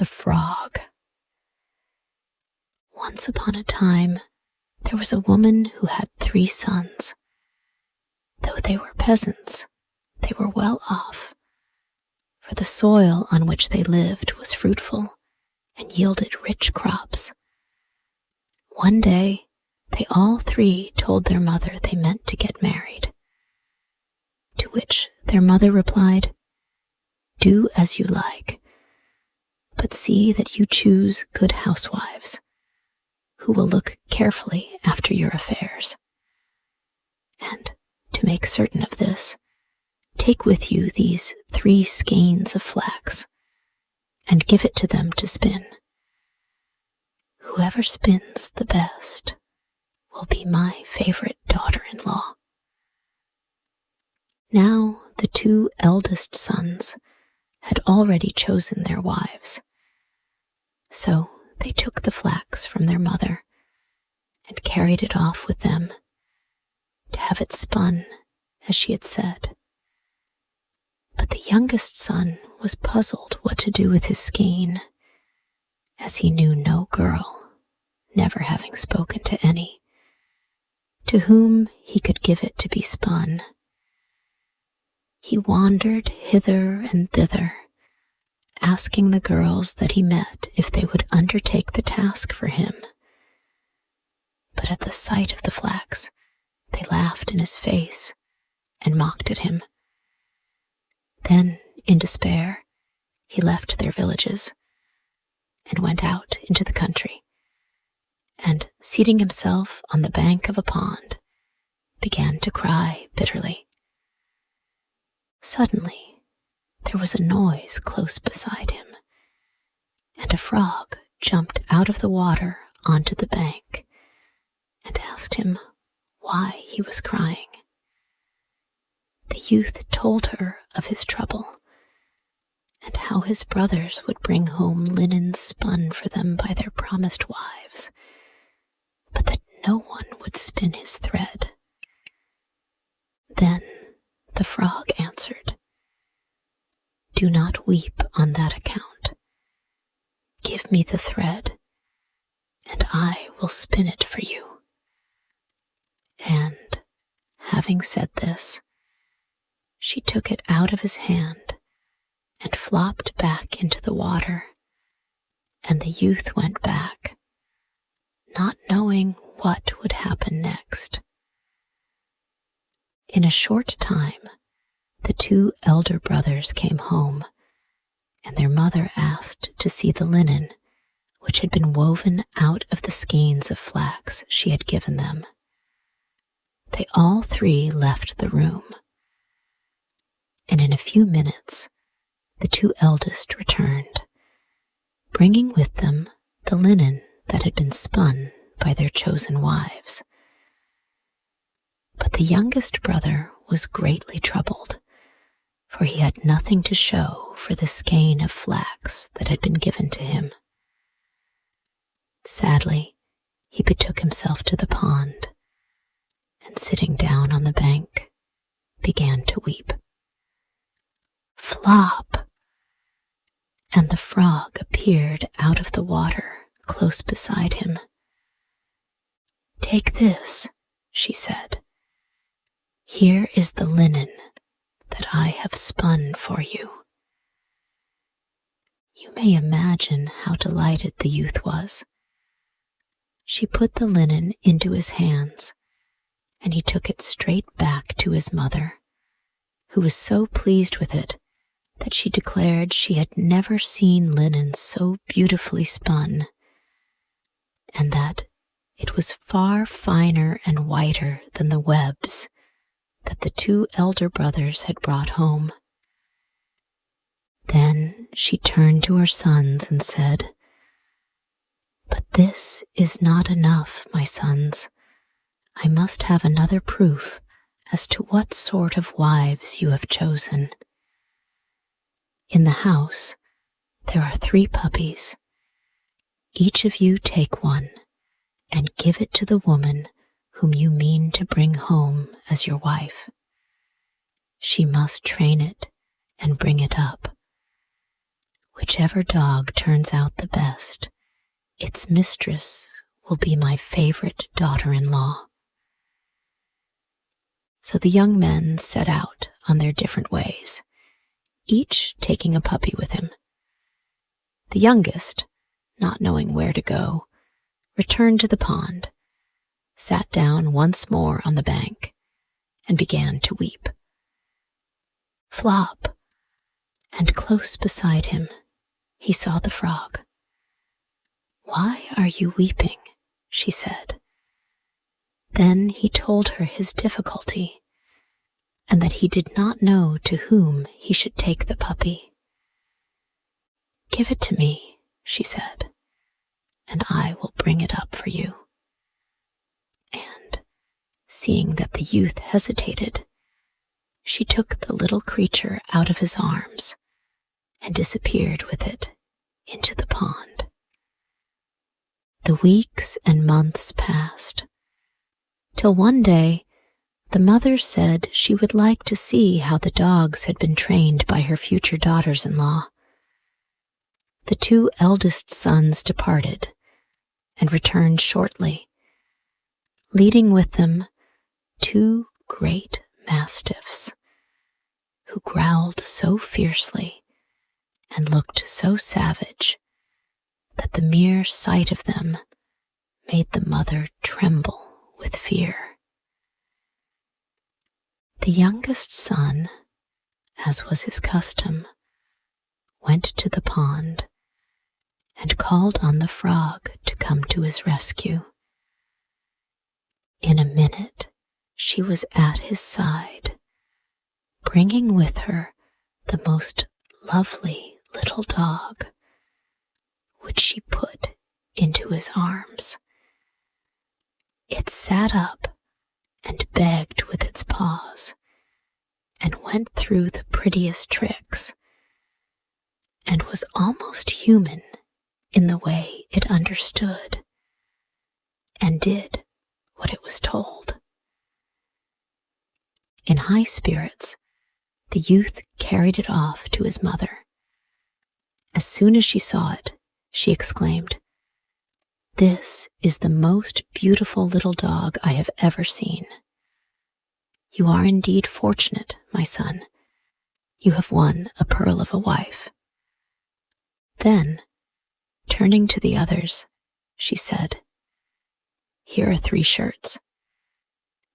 the frog. Once upon a time, there was a woman who had 3 sons. Though they were peasants, they were well off, for the soil on which they lived was fruitful and yielded rich crops. One day, they all 3 told their mother they meant to get married. To which their mother replied, "Do as you like, but see that you choose good housewives, who will look carefully after your affairs. And to make certain of this, take with you these 3 skeins of flax, and give it to them to spin. Whoever spins the best will be my favorite daughter-in-law." Now the 2 eldest sons had already chosen their wives, so they took the flax from their mother and carried it off with them to have it spun as she had said. But the youngest son was puzzled what to do with his skein, as he knew no girl, never having spoken to any, to whom he could give it to be spun. He wandered hither and thither, asking the girls that he met if they would undertake the task for him. But at the sight of the flax, they laughed in his face and mocked at him. Then, in despair, he left their villages and went out into the country, and, seating himself on the bank of a pond, began to cry bitterly. Suddenly, there was a noise close beside him, and a frog jumped out of the water onto the bank and asked him why he was crying. The youth told her of his trouble, and how his brothers would bring home linen spun for them by their promised wives, but that no one would spin his thread. Then the frog answered, "Do not weep on that account. Give me the thread, and I will spin it for you." And, having said this, she took it out of his hand and flopped back into the water, and the youth went back, not knowing what would happen next. In a short time, the 2 elder brothers came home, and their mother asked to see the linen which had been woven out of the skeins of flax she had given them. They all 3 left the room, and in a few minutes the 2 eldest returned, bringing with them the linen that had been spun by their chosen wives. But the youngest brother was greatly troubled, for he had nothing to show for the skein of flax that had been given to him. Sadly, he betook himself to the pond, and sitting down on the bank, began to weep. Flop! And the frog appeared out of the water close beside him. "Take this," she said. "Here is the linen that I have spun for you." You may imagine how delighted the youth was. She put the linen into his hands, and he took it straight back to his mother, who was so pleased with it that she declared she had never seen linen so beautifully spun, and that it was far finer and whiter than the webs that the 2 elder brothers had brought home. Then she turned to her sons and said, "But this is not enough, my sons. I must have another proof as to what sort of wives you have chosen. In the house, there are 3 puppies. Each of you take one and give it to the woman whom you mean to bring home as your wife. She must train it and bring it up. Whichever dog turns out the best, its mistress will be my favorite daughter-in-law." So the young men set out on their different ways, each taking a puppy with him. The youngest, not knowing where to go, returned to the pond, sat down once more on the bank, and began to weep. Flop! And close beside him, he saw the frog. "Why are you weeping?" she said. Then he told her his difficulty, and that he did not know to whom he should take the puppy. "Give it to me," she said, "and I will bring it up for you." And, seeing that the youth hesitated, she took the little creature out of his arms and disappeared with it into the pond. The weeks and months passed, till one day the mother said she would like to see how the dogs had been trained by her future daughters-in-law. The 2 eldest sons departed and returned shortly, leading with them 2 great mastiffs, who growled so fiercely and looked so savage that the mere sight of them made the mother tremble with fear. The youngest son, as was his custom, went to the pond and called on the frog to come to his rescue. In a minute, she was at his side, bringing with her the most lovely little dog, which she put into his arms. It sat up and begged with its paws, and went through the prettiest tricks, and was almost human in the way it understood, and did what it was told. In high spirits, the youth carried it off to his mother. As soon as she saw it, she exclaimed, "This is the most beautiful little dog I have ever seen. You are indeed fortunate, my son. You have won a pearl of a wife." Then, turning to the others, she said, "Here are 3 shirts.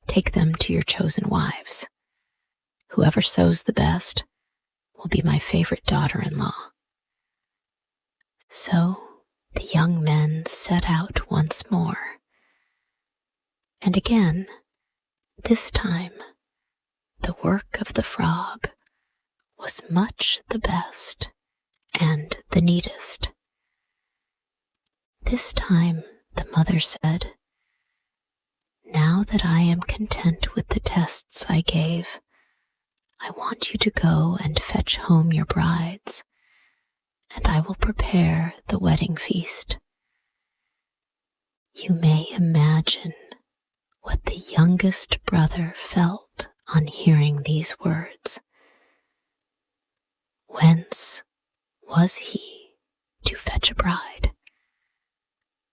Take them to your chosen wives. Whoever sews the best will be my favorite daughter-in-law." So the young men set out once more, and again, this time, the work of the frog was much the best and the neatest. This time the mother said, "Now that I am content with the tests I gave, I want you to go and fetch home your brides, and I will prepare the wedding feast." You may imagine what the youngest brother felt on hearing these words. Whence was he to fetch a bride?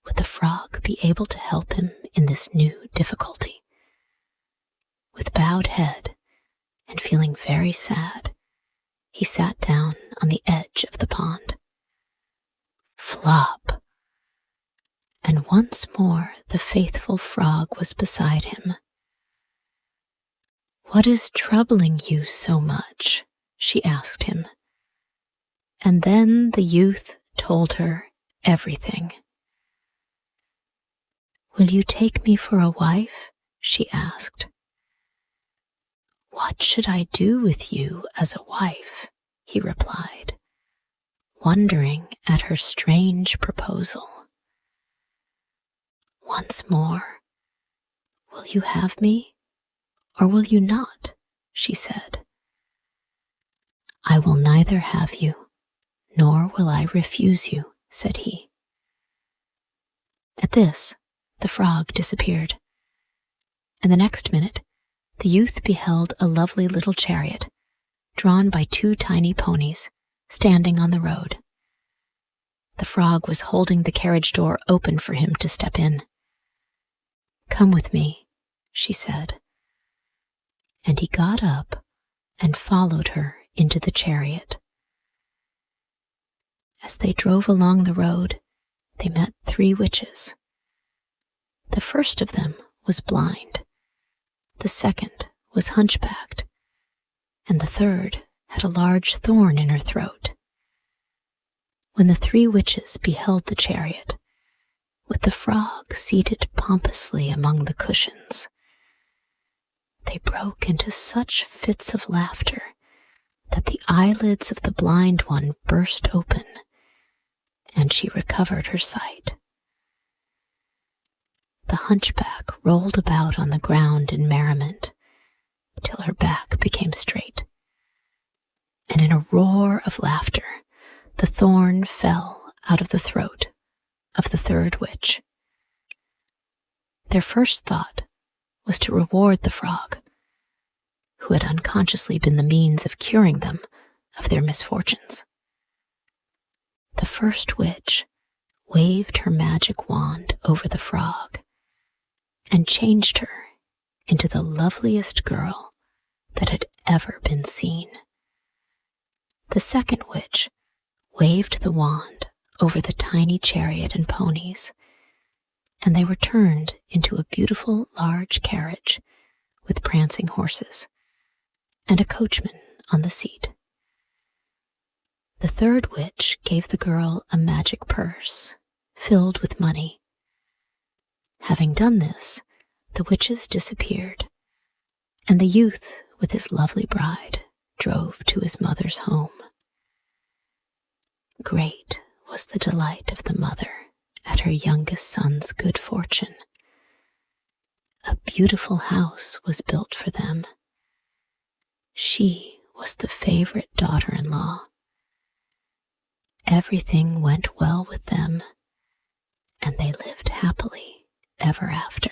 Would the frog be able to help him in this new difficulty? With bowed head and feeling very sad, he sat down on the edge of the pond. Flop! And once more the faithful frog was beside him. "What is troubling you so much?" she asked him. And then the youth told her everything. "Will you take me for a wife?" she asked. "What should I do with you as a wife?" he replied, wondering at her strange proposal. Once more, "Will you have me, or will you not?" she said. "I will neither have you, nor will I refuse you," said he. At this, the frog disappeared, and the next minute, the youth beheld a lovely little chariot, drawn by 2 tiny ponies, standing on the road. The frog was holding the carriage door open for him to step in. "Come with me," she said. And he got up and followed her into the chariot. As they drove along the road, they met 3 witches. The first of them was blind, the second was hunchbacked, and the third had a large thorn in her throat. When the 3 witches beheld the chariot, with the frog seated pompously among the cushions, they broke into such fits of laughter that the eyelids of the blind one burst open, and she recovered her sight. The hunchback rolled about on the ground in merriment till her back became straight, and in a roar of laughter the thorn fell out of the throat of the third witch. Their first thought was to reward the frog, who had unconsciously been the means of curing them of their misfortunes. The first witch waved her magic wand over the frog and changed her into the loveliest girl that had ever been seen. The second witch waved the wand over the tiny chariot and ponies, and they were turned into a beautiful large carriage with prancing horses and a coachman on the seat. The third witch gave the girl a magic purse filled with money. Having done this, the witches disappeared, and the youth with his lovely bride drove to his mother's home. Great was the delight of the mother at her youngest son's good fortune. A beautiful house was built for them. She was the favorite daughter-in-law. Everything went well with them, and they lived happily ever after.